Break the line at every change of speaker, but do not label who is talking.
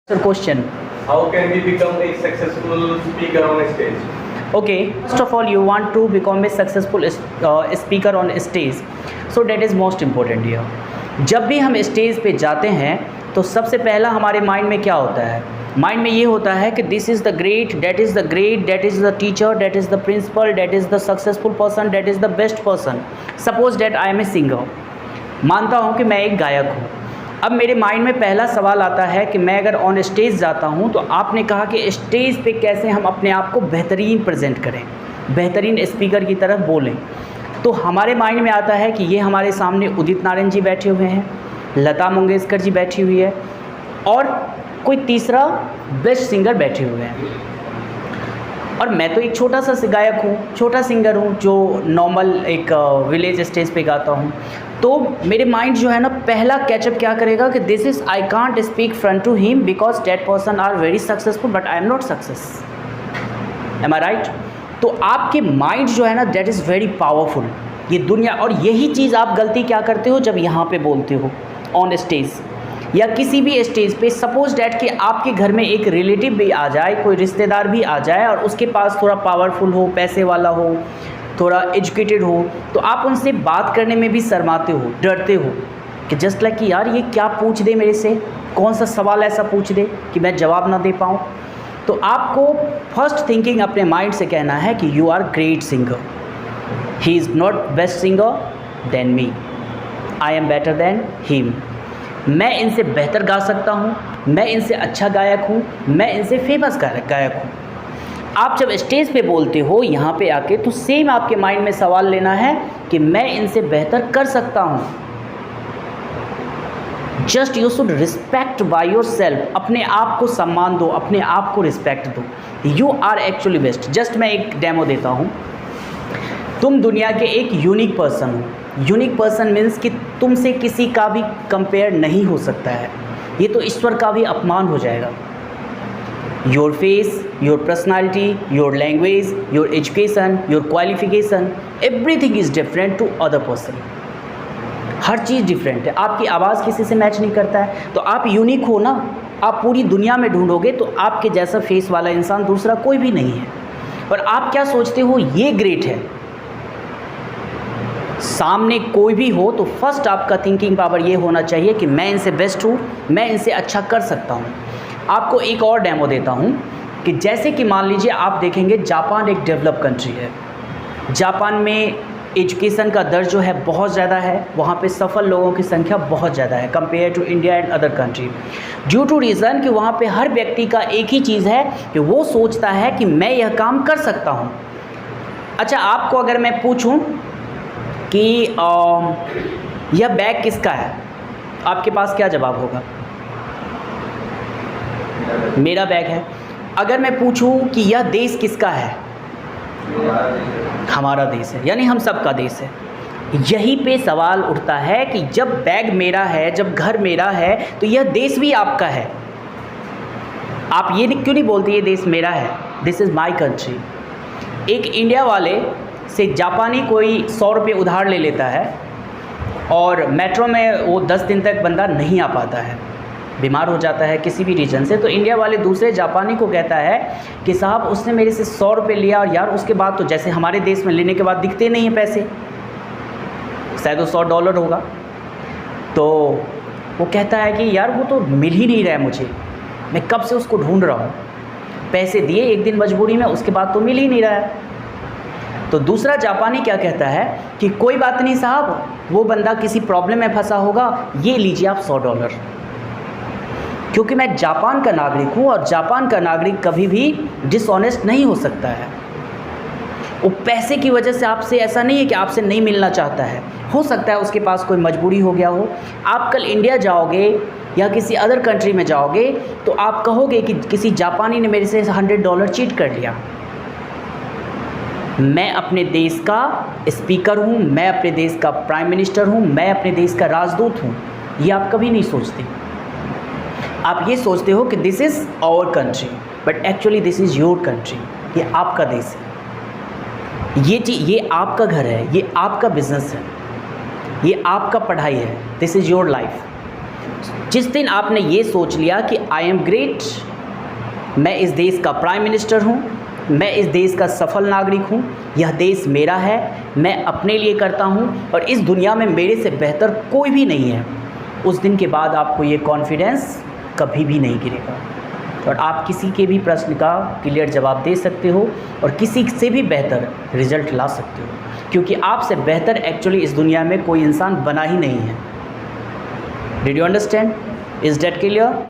Sir, question.
How can we become a successful speaker on a stage?
Okay, first of all, you want to become a successful speaker on stage. So that is most important here. जब भी हम stage पे जाते हैं तो सबसे पहला हमारे माइंड में क्या होता है? माइंड में ये होता है कि this is the great, that is the great, that is the teacher, that is the principal, that is the successful person, that is the best person. Suppose that I am a singer. मानता हूँ कि मैं एक गायक हूँ. अब मेरे mind में पहला सवाल आता है कि मैं अगर ऑन स्टेज जाता हूँ तो आपने कहा कि स्टेज पे कैसे हम अपने आप को बेहतरीन प्रेजेंट करें, बेहतरीन स्पीकर की तरफ बोलें. तो हमारे माइंड में आता है कि ये हमारे सामने उदित नारायण जी बैठे हुए हैं, लता मंगेशकर जी बैठी हुई है और कोई तीसरा बेस्ट सिंगर बैठे हुए हैं. और मैं तो एक छोटा सा गायक हूँ, छोटा सिंगर हूँ जो नॉर्मल एक विलेज स्टेज पे गाता हूँ. तो मेरे माइंड जो है ना पहला कैचअप क्या करेगा कि this is I can't speak front to him because that person are very successful but I am not success. Am I right? तो आपके माइंड जो है ना दैट इज़ वेरी पावरफुल. ये दुनिया, और यही चीज़ आप गलती क्या करते हो जब यहाँ पे बोलते हो ऑन स्टेज या किसी भी स्टेज पे. सपोज डैट कि आपके घर में एक रिलेटिव भी आ जाए, कोई रिश्तेदार भी आ जाए और उसके पास थोड़ा पावरफुल हो, पैसे वाला हो, थोड़ा एजुकेटेड हो, तो आप उनसे बात करने में भी शर्माते हो, डरते हो कि जस्ट लाइक कि यार ये क्या पूछ दे मेरे से, कौन सा सवाल ऐसा पूछ दे कि मैं जवाब ना दे पाऊँ. तो आपको फर्स्ट थिंकिंग अपने माइंड से कहना है कि you are great singer. He is not best singer than me, I am better than him. मैं इनसे बेहतर गा सकता हूँ, मैं इनसे अच्छा गायक हूँ, मैं इनसे फेमस गायक हूँ. आप जब स्टेज पे बोलते हो यहाँ पे आके तो सेम आपके माइंड में सवाल लेना है कि मैं इनसे बेहतर कर सकता हूँ. Just you should respect by your self. अपने आप को सम्मान दो, अपने आप को रिस्पेक्ट दो. You are actually best. Just मैं एक डेमो देता हूँ. तुम दुनिया के एक यूनिक पर्सन हो. यूनिक पर्सन मीन्स कि तुमसे किसी का भी कंपेयर नहीं हो सकता है. ये तो ईश्वर का भी अपमान हो जाएगा. Your face, your personality, your language, your education, your qualification, everything is different to other person. हर चीज़ डिफरेंट है. आपकी आवाज़ किसी से मैच नहीं करता है तो आप यूनिक हो ना. आप पूरी दुनिया में ढूंढोगे तो आपके जैसा फेस वाला इंसान दूसरा कोई भी नहीं है. पर आप क्या सोचते हो ये ग्रेट है. सामने कोई भी हो तो फर्स्ट आपका थिंकिंग पावर ये होना चाहिए कि मैं इनसे बेस्ट हूँ, मैं इनसे अच्छा कर सकता हूँ. आपको एक और डेमो देता हूँ कि जैसे कि मान लीजिए आप देखेंगे जापान एक डेवलप कंट्री है. जापान में एजुकेशन का दर जो है बहुत ज़्यादा है. वहाँ पे सफल लोगों की संख्या बहुत ज़्यादा है compare to India and other country. Due to reason कि वहाँ पे हर व्यक्ति का एक ही चीज़ है कि वो सोचता है कि मैं यह काम कर सकता हूँ. अच्छा, आपको अगर मैं पूछूँ कि यह बैग किसका है, आपके पास क्या जवाब होगा? मेरा बैग है. अगर मैं पूछूं कि यह देश किसका है, हमारा देश है, यानी हम सबका देश है. यहीं पे सवाल उठता है कि जब बैग मेरा है, जब घर मेरा है, तो यह देश भी आपका है. आप ये क्यों नहीं बोलते ये देश मेरा है? This is my country. एक इंडिया वाले से जापानी कोई 100 रुपये उधार ले लेता है और मेट्रो में वो 10 दिन तक बंदा नहीं आ पाता है, बीमार हो जाता है किसी भी रीज़न से. तो इंडिया वाले दूसरे जापानी को कहता है कि साहब उसने मेरे से 100 रुपये लिया और यार उसके बाद तो जैसे हमारे देश में लेने के बाद दिखते नहीं हैं पैसे, शायद वो $100 होगा. तो वो कहता है कि यार वो तो मिल ही नहीं रहा है मुझे, मैं कब से उसको ढूंढ रहा हूँ. पैसे दिए एक दिन मजबूरी में, उसके बाद तो मिल ही नहीं रहा है. तो दूसरा जापानी क्या कहता है कि कोई बात नहीं साहब, वो बंदा किसी प्रॉब्लम में फंसा होगा, ये लीजिए आप $100. क्योंकि मैं जापान का नागरिक हूँ और जापान का नागरिक कभी भी डिसऑनेस्ट नहीं हो सकता है. वो पैसे की वजह से आपसे ऐसा नहीं है कि आपसे नहीं मिलना चाहता है. हो सकता है उसके पास कोई मजबूरी हो गया हो. आप कल इंडिया जाओगे या किसी अदर कंट्री में जाओगे तो आप कहोगे कि किसी जापानी ने मेरे से $100 चीट कर लिया. मैं अपने देश का स्पीकर हूँ, मैं अपने देश का प्राइम मिनिस्टर हूँ, मैं अपने देश का राजदूत हूँ. ये आप कभी नहीं सोचते. आप ये सोचते हो कि this is our country, but actually this is your country. ये आपका देश है. ये आपका घर है, ये आपका बिजनेस है, ये आपका पढ़ाई है. This is your life. जिस दिन आपने ये सोच लिया कि आई एम ग्रेट, मैं इस देश का प्राइम मिनिस्टर हूँ, मैं इस देश का सफल नागरिक हूँ, यह देश मेरा है, मैं अपने लिए करता हूँ और इस दुनिया में मेरे से बेहतर कोई भी नहीं है, उस दिन के बाद आपको ये कॉन्फिडेंस कभी भी नहीं गिरेगा और आप किसी के भी प्रश्न का क्लियर जवाब दे सकते हो और किसी से भी बेहतर रिजल्ट ला सकते हो, क्योंकि आपसे बेहतर एक्चुअली इस दुनिया में कोई इंसान बना ही नहीं है। Did you understand? Is that clear?